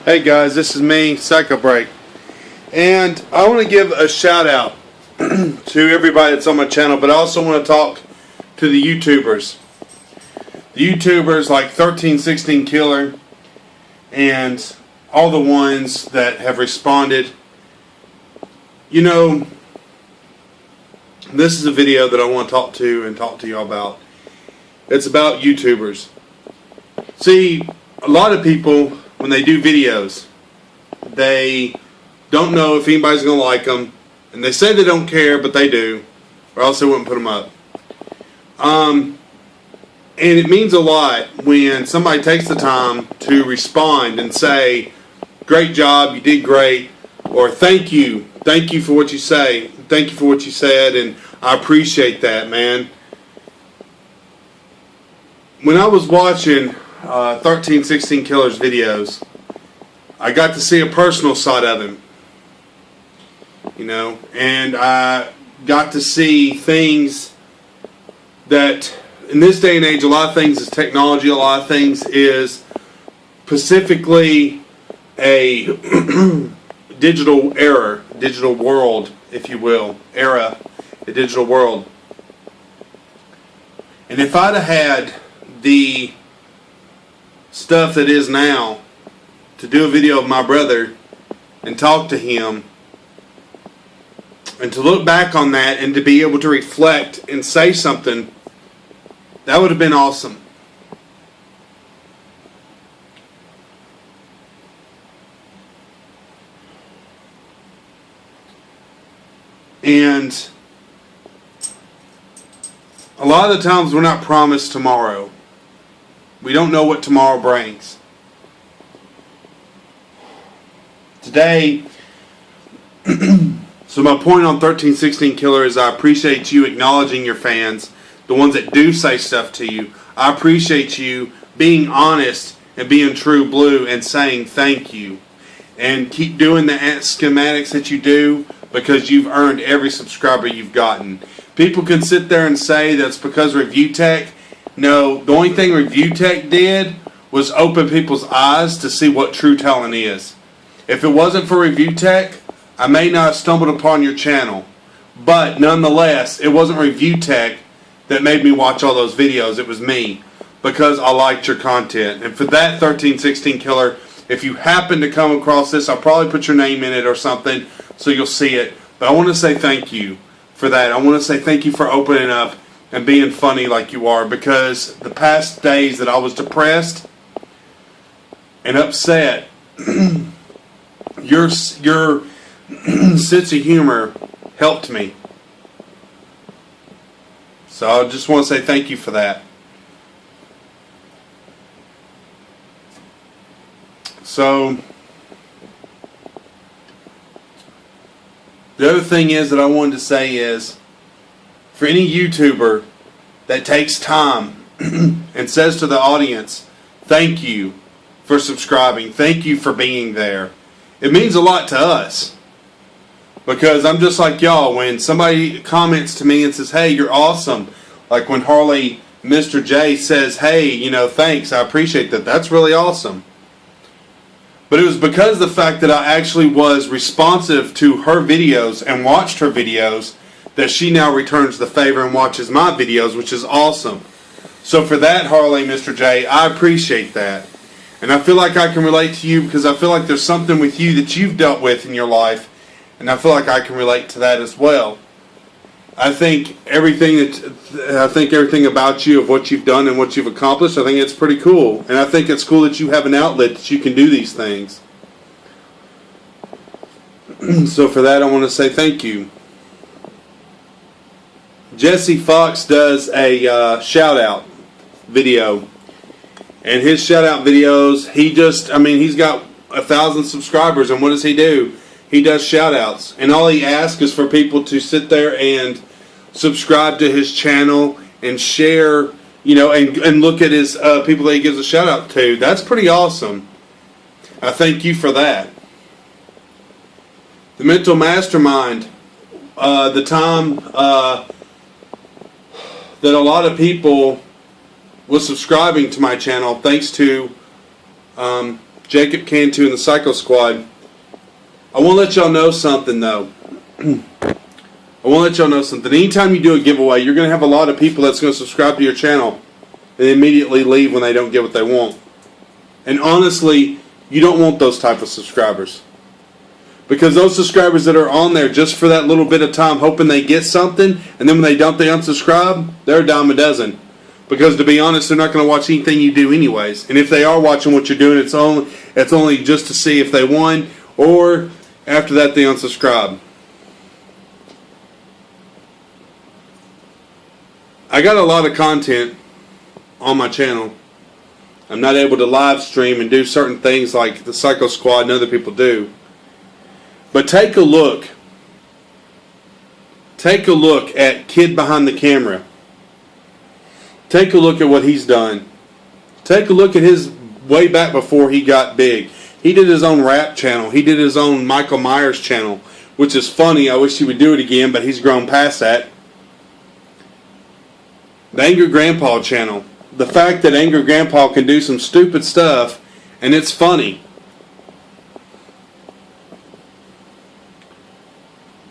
Hey guys, this is me, Psycho Break, and I want to give a shout out to everybody that's on my channel, but I also want to talk to the YouTubers. The YouTubers like 1316 Killer and all the ones that have responded. You know, this is a video that I want to talk to y'all about. It's about YouTubers. See, a lot of people, when they do videos, they don't know if anybody's going to like them, and they say they don't care, but they do, or else they wouldn't put them up. And it means a lot when somebody takes the time to respond and say, great job, you did great, or thank you for what you say, thank you for what you said, and I appreciate that, man. When I was watching 1316 Killer's videos, I got to see a personal side of him, you know, and I got to see things that in this day and age, a lot of things is technology, a lot of things is specifically a digital era, digital world, if you will, a digital world. And if I'd have had the stuff that is now to do a video of my brother and talk to him and to look back on that and to be able to reflect and say something, that would have been awesome. And a lot of the times we're not promised tomorrow. We don't know what tomorrow brings. Today, so my point on 1316 Killer is I appreciate you acknowledging your fans, the ones that do say stuff to you. I appreciate you being honest and being true blue and saying thank you. And keep doing the schematics that you do, because you've earned every subscriber you've gotten. People can sit there and say that's because Review Tech. No, the only thing Review Tech did was open people's eyes to see what true talent is. If it wasn't for Review Tech, I may not have stumbled upon your channel. But nonetheless, it wasn't Review Tech that made me watch all those videos. It was me, because I liked your content. And for that, 1316 Killer, if you happen to come across this, I'll probably put your name in it or something so you'll see it. But I want to say thank you for that. I want to say thank you for opening up and being funny like you are, because the past days that I was depressed and upset, your sense of humor helped me. So I just want to say thank you for that. So the other thing is that I wanted to say is, for any YouTuber that takes time and says to the audience, thank you for subscribing, thank you for being there, it means a lot to us. Because I'm just like y'all, when somebody comments to me and says, hey, you're awesome, like when Harley Mr. J says, hey, you know, thanks, I appreciate that, that's really awesome. But it was because of the fact that I actually was responsive to her videos and watched her videos that she now returns the favor and watches my videos, which is awesome. So for that, Harley, Mr. J, I appreciate that. And I feel like I can relate to you, because I feel like there's something with you that you've dealt with in your life, and I feel like I can relate to that as well. I think everything about you, of what you've done and what you've accomplished, I think it's pretty cool. And I think it's cool that you have an outlet that you can do these things. So for that, I want to say thank you. Jesse Fox does a shout-out video. And his shout-out videos, he's got 1,000 subscribers, and what does he do? He does shout-outs. And all he asks is for people to sit there and subscribe to his channel and share, you know, and look at his people that he gives a shout-out to. That's pretty awesome. I thank you for that. The Mental Mastermind, the time that a lot of people was subscribing to my channel, thanks to Jacob Cantu, and the Psycho Squad. I want to let y'all know something, though. I want to let y'all know something. Anytime you do a giveaway, you're going to have a lot of people that's going to subscribe to your channel and immediately leave when they don't get what they want. And honestly, you don't want those type of subscribers. Because those subscribers that are on there just for that little bit of time hoping they get something, and then when they don't, they unsubscribe, they're a dime a dozen. Because to be honest, they're not going to watch anything you do anyways. And if they are watching what you're doing, it's only just to see if they won, or after that they unsubscribe. I got a lot of content on my channel. I'm not able to live stream and do certain things like the Psycho Squad and other people do. But take a look. Take a look at Kid Behind the Camera. Take a look at what he's done. Take a look at his way back before he got big. He did his own rap channel. He did his own Michael Myers channel, which is funny. I wish he would do it again, but he's grown past that. The Angry Grandpa channel. The fact that Angry Grandpa can do some stupid stuff and it's funny.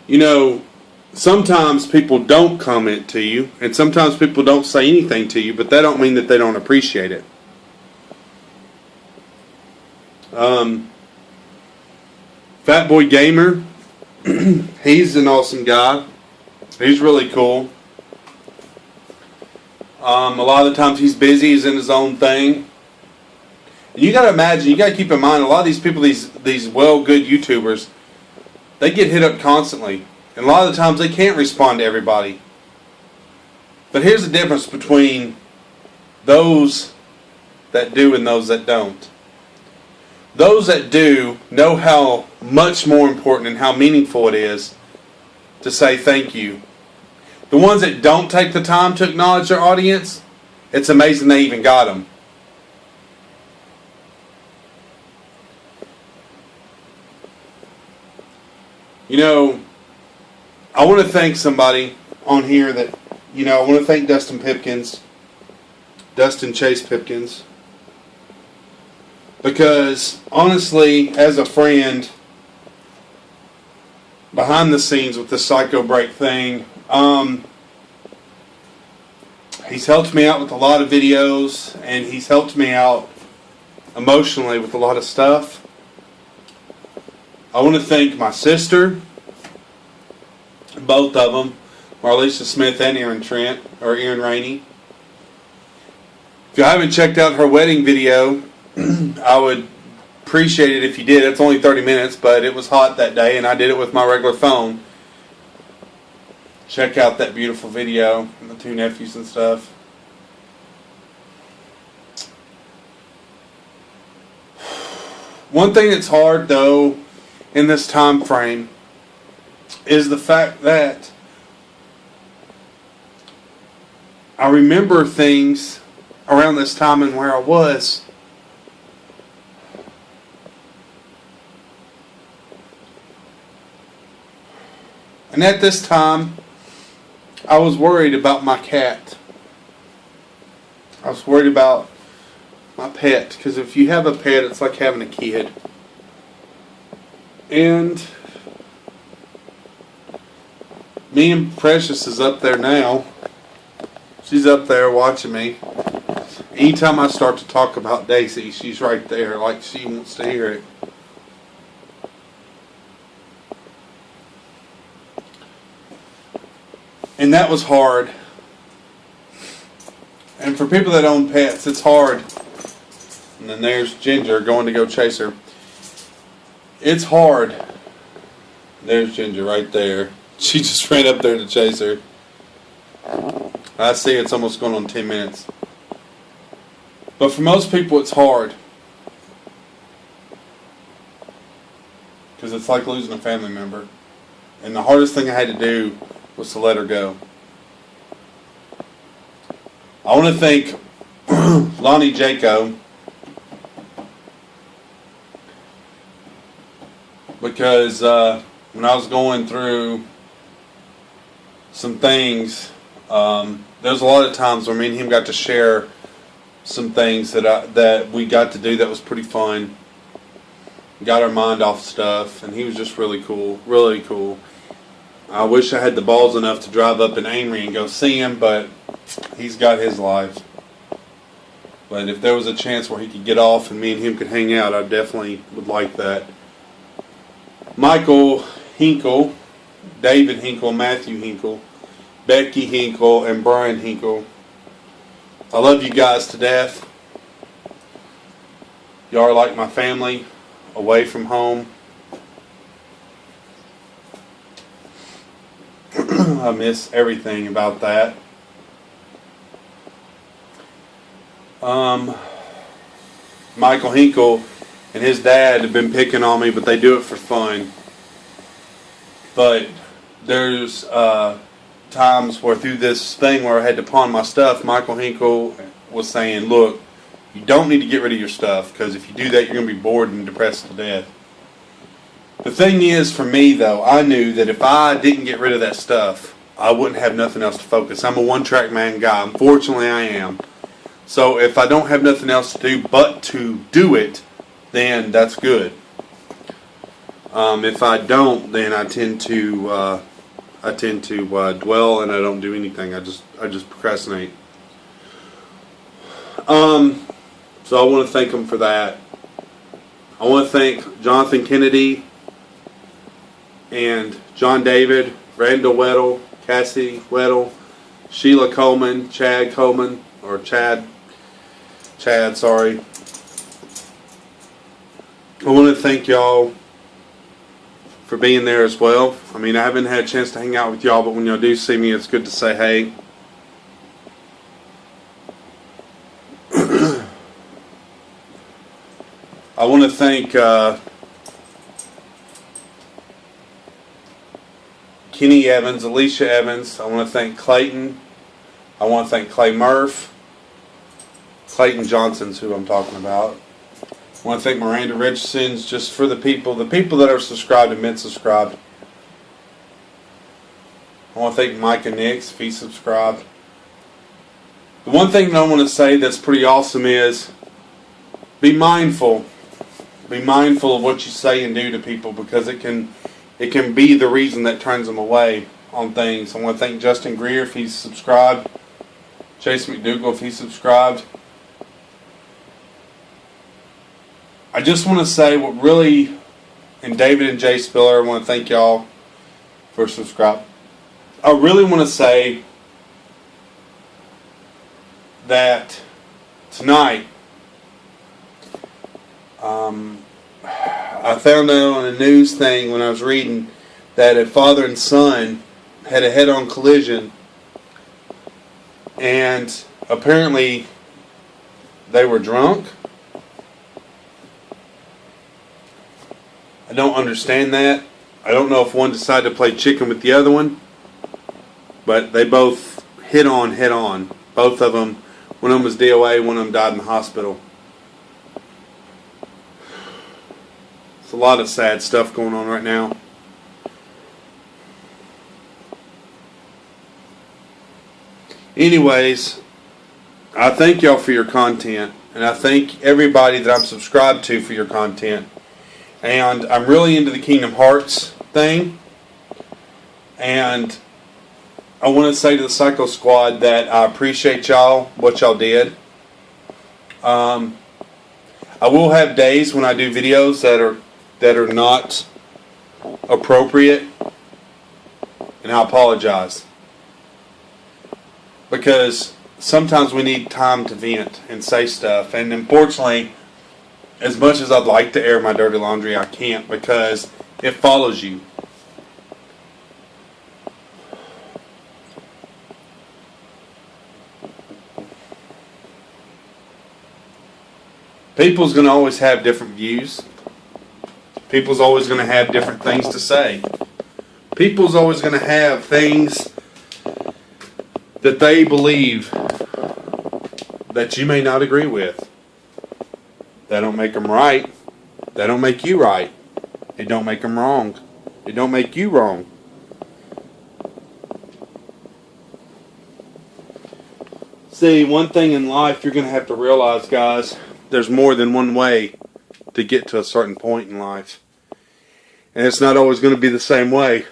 You know, sometimes people don't comment to you and sometimes people don't say anything to you, but that don't mean that they don't appreciate it. Fat Boy Gamer, he's an awesome guy. He's really cool. A lot of the times he's busy, he's in his own thing. And you got to imagine, you got to keep in mind, a lot of these people, these well-good YouTubers, they get hit up constantly. And a lot of the times they can't respond to everybody. But here's the difference between those that do and those that don't. Those that do know how much more important and how meaningful it is to say thank you. The ones that don't take the time to acknowledge their audience, it's amazing they even got them. You know, I want to thank somebody on here that, I want to thank Dustin Chase Pipkins. Because, honestly, as a friend, behind the scenes with the Psycho Break thing, he's helped me out with a lot of videos, and he's helped me out emotionally with a lot of stuff. I want to thank my sister, both of them, Marlisa Smith and Erin Rainey. If you haven't checked out her wedding video, I would appreciate it if you did. It's only 30 minutes, but it was hot that day, and I did it with my regular phone. Check out that beautiful video, and the two nephews and stuff. One thing that's hard, though, in this time frame is the fact that I remember things around this time and where I was. And at this time, I was worried about my cat. I was worried about my pet, because if you have a pet, it's like having a kid. And me and Precious is up there now. She's up there watching me. Anytime I start to talk about Daisy, she's right there, like she wants to hear it. And that was hard. And for people that own pets, it's hard. And then there's Ginger going to go chase her. It's hard. There's Ginger right there. She just ran up there to chase her. I see it's almost going on 10 minutes. But for most people, it's hard. Because it's like losing a family member. And the hardest thing I had to do was to let her go. I want to thank Lonnie Jaco, because when I was going through some things, there's a lot of times where me and him got to share some things that we got to do that was pretty fun. got our mind off stuff, and he was just really cool, really cool. I wish I had the balls enough to drive up in Amory and go see him, but he's got his life. But if there was a chance where he could get off and me and him could hang out, I definitely would like that. Michael Hinkle, David Hinkle, Matthew Hinkle, Becky Hinkle, and Brian Hinkle. I love you guys to death. Y'all are like my family, away from home. I miss everything about that. Michael Hinkle and his dad have been picking on me, but they do it for fun. But there's times where through this thing where I had to pawn my stuff, Michael Hinkle was saying, look, you don't need to get rid of your stuff, because if you do that, you're going to be bored and depressed to death. The thing is, for me, though, I knew that if I didn't get rid of that stuff, I wouldn't have nothing else to focus. I'm a one-track man guy. Unfortunately, I am. So if I don't have nothing else to do but to do it, then that's good. If I don't, then I tend to dwell and I don't do anything. I just procrastinate. So I want to thank them for that. I want to thank Jonathan Kennedy and John David, Randall Weddle, Cassie Weddle, Sheila Coleman, Chad, sorry. I want to thank y'all for being there as well. I mean, I haven't had a chance to hang out with y'all, but when y'all do see me, it's good to say hey. I want to thank Kenny Evans, Alicia Evans. I want to thank Clayton. I want to thank Clay Murph. Clayton Johnson's who I'm talking about. I want to thank Miranda Richardson's, just for the people that are subscribed and been subscribed. I want to thank Micah Nix if he's subscribed. The one thing that I want to say that's pretty awesome is be mindful. Be mindful of what you say and do to people, because it can be the reason that turns them away on things. I want to thank Justin Greer if he's subscribed. Chase McDougall if he's subscribed. I just want to say what really, and David and Jay Spiller, I want to thank y'all for subscribing. I really want to say that tonight, I found out on a news thing when I was reading that a father and son had a head-on collision, and apparently they were drunk. I don't understand that. I don't know if one decided to play chicken with the other one, but they both hit on head-on. Both of them. One of them was DOA, one of them died in the hospital. It's a lot of sad stuff going on right now. Anyways, I thank y'all for your content, and I thank everybody that I'm subscribed to for your content. And I'm really into the Kingdom Hearts thing, and I want to say to the Psycho Squad that I appreciate y'all, what y'all did. I will have days when I do videos that are not appropriate, and I apologize, because sometimes we need time to vent and say stuff, and unfortunately, as much as I'd like to air my dirty laundry, I can't, because it follows you. People's going to always have different views. People's always going to have different things to say. People's always going to have things that they believe that you may not agree with. That don't make them right. That don't make you right. It don't make them wrong. It don't make you wrong. See, one thing in life you're going to have to realize, guys, there's more than one way to get to a certain point in life. And it's not always going to be the same way.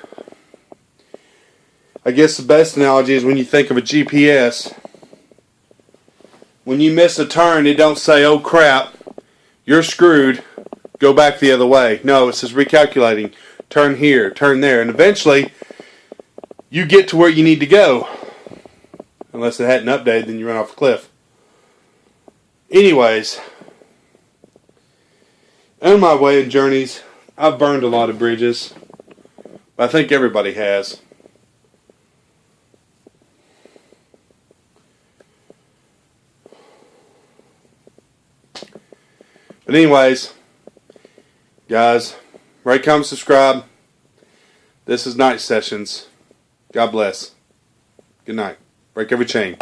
I guess the best analogy is when you think of a GPS. When you miss a turn, it don't say, oh crap, you're screwed, go back the other way. No, it says recalculating, turn here, turn there. And eventually, you get to where you need to go. Unless it hadn't updated, then you run off a cliff. Anyways, on my way in journeys, I've burned a lot of bridges. I think everybody has. But anyways, guys, rate, comment, subscribe. This is Night Sessions. God bless. Good night. Break every chain.